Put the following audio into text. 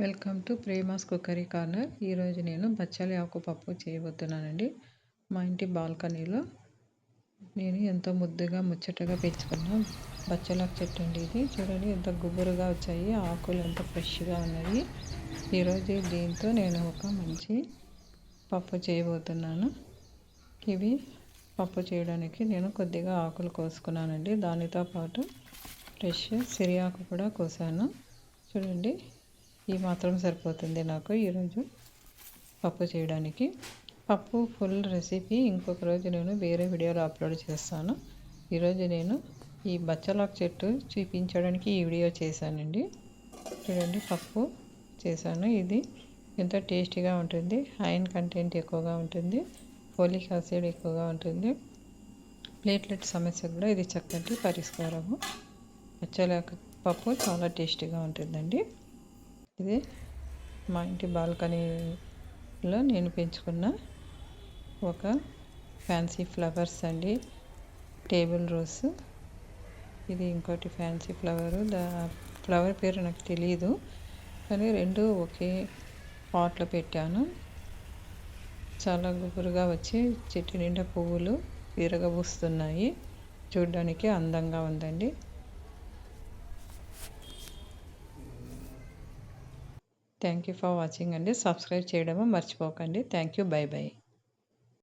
Welcome to Prema's cookery corner. ఈరోజు నేను బచ్చాలి ఆకు పప్పు చేయబోతున్నానండి. మా ఇంటి బాల్కనీలో నేను ఎంతో ముద్దుగా ముచ్చటగా పెంచుకున్న బచ్చలాకు చెట్టు అండి. ఇది చూడండి ఎంత గుబురుగా వచ్చాయి, ఆకులు ఎంత ఫ్రెష్గా ఉన్నాయి. ఈరోజు దీంతో నేను ఒక మంచి పప్పు చేయబోతున్నాను. ఇవి పప్పు చేయడానికి నేను కొద్దిగా ఆకులు కోసుకున్నానండి. దానితో పాటు ఫ్రెష్ సిరియాకు కూడా కోసాను. చూడండి ఈ మాత్రం సరిపోతుంది నాకు ఈరోజు పప్పు చేయడానికి. పప్పు ఫుల్ రెసిపీ ఇంకొక రోజు నేను వేరే వీడియోలో అప్లోడ్ చేస్తాను. ఈరోజు నేను ఈ బచ్చలాకు చెట్టు చూపించడానికి ఈ వీడియో చేశానండి. చూడండి పప్పు చేశాను. ఇది ఎంతో టేస్టీగా ఉంటుంది, ఐరన్ కంటెంట్ ఎక్కువగా ఉంటుంది, ఫోలిక్ యాసిడ్ ఎక్కువగా ఉంటుంది, ప్లేట్లెట్ సమస్య కూడా ఇది చక్కటి పరిష్కారము. బచ్చలాకు పప్పు చాలా టేస్టీగా ఉంటుందండి. ఇది మా ఇంటి బాల్కనీలో నేను పెంచుకున్న ఒక ఫ్యాన్సీ ఫ్లవర్స్ అండి. టేబుల్ రోజ్, ఇది ఇంకోటి ఫ్యాన్సీ ఫ్లవరు. ఫ్లవర్ పేరు నాకు తెలియదు, కానీ రెండు ఒకే పాట్లో పెట్టాను. చాలా గుబురుగా వచ్చి చెట్టు నిండా పువ్వులు విరగబూస్తున్నాయి. చూడడానికి అందంగా ఉందండి. థ్యాంక్ యూ ఫర్ వాచింగ్ అండి. సబ్స్క్రైబ్ చేయడము మర్చిపోకండి. Thank you. By by.